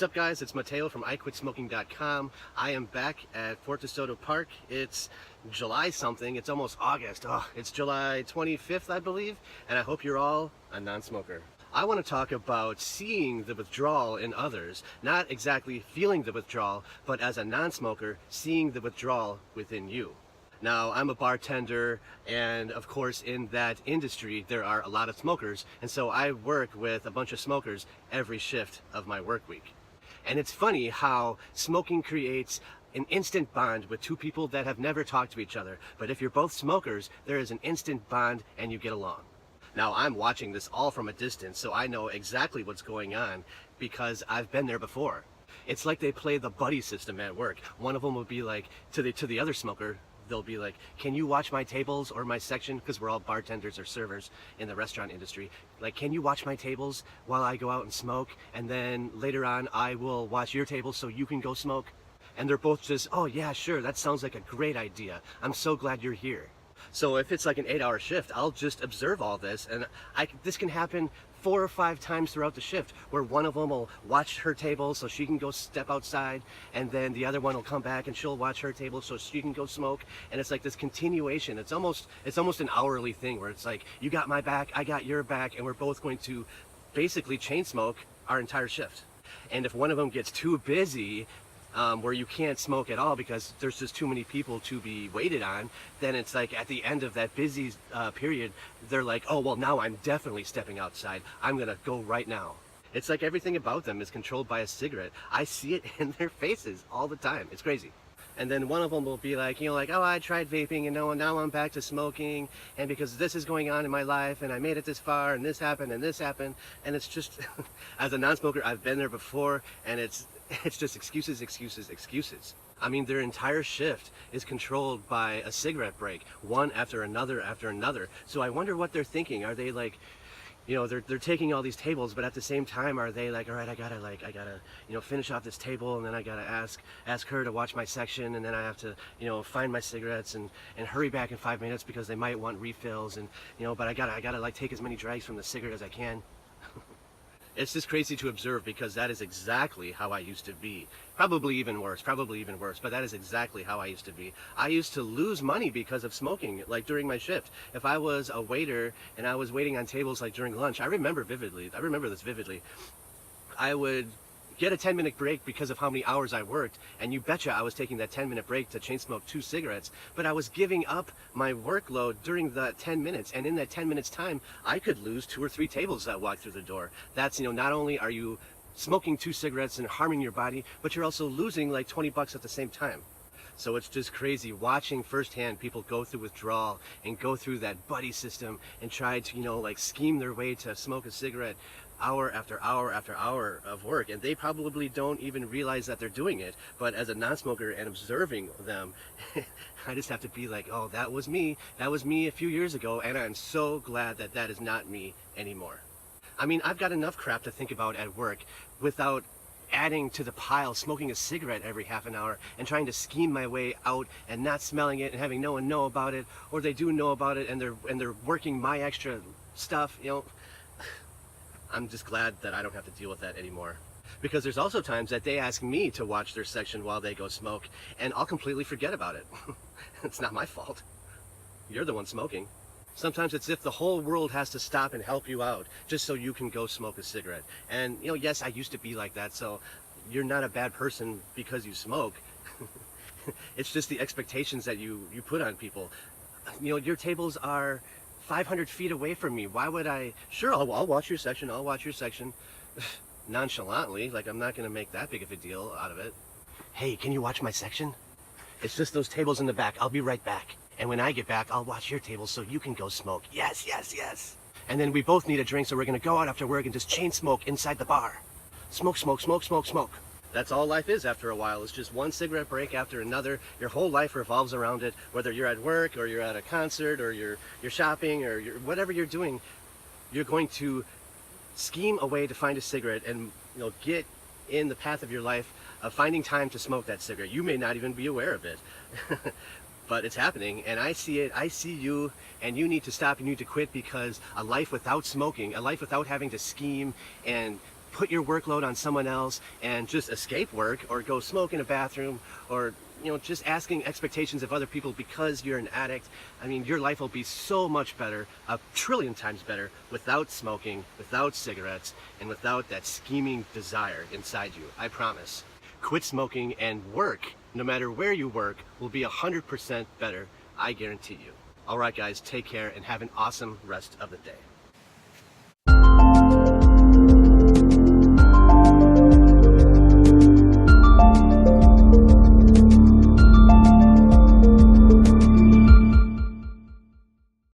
What's up, guys? It's Mateo from iQuit-Smoking.com. I am back at Fort DeSoto Park. It's July something. It's almost August. It's July 25th, I believe, and I hope you're all a non-smoker. I want to talk about seeing the withdrawal in others, not exactly feeling the withdrawal, but as a non-smoker, seeing the withdrawal within you. Now, I'm a bartender, and of course in that industry there are a lot of smokers, and so I work with a bunch of smokers every shift of my work week. And it's funny how smoking creates an instant bond with two people that have never talked to each other, but if you're both smokers, there is an instant bond and you get along. Now, I'm watching this all from a distance, so I know exactly what's going on because I've been there before. It's like they play the buddy system at work. One of them will be like, to the other smoker, they'll be like, can you watch my tables or my section? Because we're all bartenders or servers in the restaurant industry. Like, can you watch my tables while I go out and smoke? And then later on, I will watch your tables so you can go smoke. And they're both just, oh yeah, sure, that sounds like a great idea. I'm so glad you're here. So if it's like an 8-hour shift, I'll just observe all this. And this can happen 4 or 5 times throughout the shift, where one of them will watch her table so she can go step outside, and then the other one will come back and she'll watch her table so she can go smoke. And it's like this continuation. It's almost an hourly thing where it's like, you got my back, I got your back, and we're both going to basically chain smoke our entire shift. And if one of them gets too busy, where you can't smoke at all because there's just too many people to be waited on, then it's like at the end of that busy period, they're like, oh, well, now I'm definitely stepping outside. I'm gonna go right now. It's like everything about them is controlled by a cigarette. I see it in their faces all the time. It's crazy. And then one of them will be like, oh, I tried vaping and now I'm back to smoking, and because this is going on in my life and I made it this far and this happened and this happened. And it's just, as a non-smoker, I've been there before, and it's just excuses, excuses, excuses. I mean, their entire shift is controlled by a cigarette break, one after another after another. So I wonder what they're thinking. Are they like, they're taking all these tables, but at the same time, are they like, all right, I gotta finish off this table, and then I gotta ask her to watch my section, and then I have to, find my cigarettes and hurry back in 5 minutes because they might want refills, and but I gotta like take as many drags from the cigarette as I can. It's just crazy to observe because that is exactly how I used to be. Probably even worse, but that is exactly how I used to be. I used to lose money because of smoking, like during my shift. If I was a waiter and I was waiting on tables like during lunch, I remember this vividly. I would get a 10-minute break because of how many hours I worked, and you betcha I was taking that 10-minute break to chain smoke 2 cigarettes, but I was giving up my workload during the 10 minutes, and in that 10 minutes time, I could lose 2 or 3 tables that walked through the door. That's, not only are you smoking 2 cigarettes and harming your body, but you're also losing like 20 bucks at the same time. So it's just crazy watching firsthand people go through withdrawal and go through that buddy system and try to, like scheme their way to smoke a cigarette hour after hour after hour of work, and they probably don't even realize that they're doing it. But as a non-smoker and observing them, I just have to be like, oh, that was me a few years ago, and I'm so glad that that is not me anymore. I mean, I've got enough crap to think about at work without adding to the pile smoking a cigarette every half an hour and trying to scheme my way out and not smelling it and having no one know about it, or they do know about it and they're working my extra stuff, I'm just glad that I don't have to deal with that anymore. Because there's also times that they ask me to watch their section while they go smoke, and I'll completely forget about it. It's not my fault. You're the one smoking. Sometimes it's if the whole world has to stop and help you out just so you can go smoke a cigarette. And, yes, I used to be like that, so you're not a bad person because you smoke. It's just the expectations that you put on people. Your tables are 500 feet away from me. Why would I? Sure, I'll watch your section. I'll watch your section. Nonchalantly, like I'm not going to make that big of a deal out of it. Hey, can you watch my section? It's just those tables in the back. I'll be right back. And when I get back, I'll watch your table so you can go smoke. Yes, yes, yes. And then we both need a drink, so we're going to go out after work and just chain smoke inside the bar. Smoke, smoke, smoke, smoke, smoke. That's all life is after a while. It's just one cigarette break after another. Your whole life revolves around it, whether you're at work or you're at a concert or you're shopping or whatever you're doing. You're going to scheme a way to find a cigarette and get in the path of your life of finding time to smoke that cigarette. You may not even be aware of it. But it's happening, and I see it, I see you, and you need to stop, you need to quit, because a life without smoking, a life without having to scheme and put your workload on someone else and just escape work or go smoke in a bathroom, or just asking expectations of other people because you're an addict. I mean, your life will be so much better, a trillion times better, without smoking, without cigarettes, and without that scheming desire inside you. I promise. Quit smoking and work, no matter where you work, will be 100% better. I guarantee you. All right, guys, take care and have an awesome rest of the day.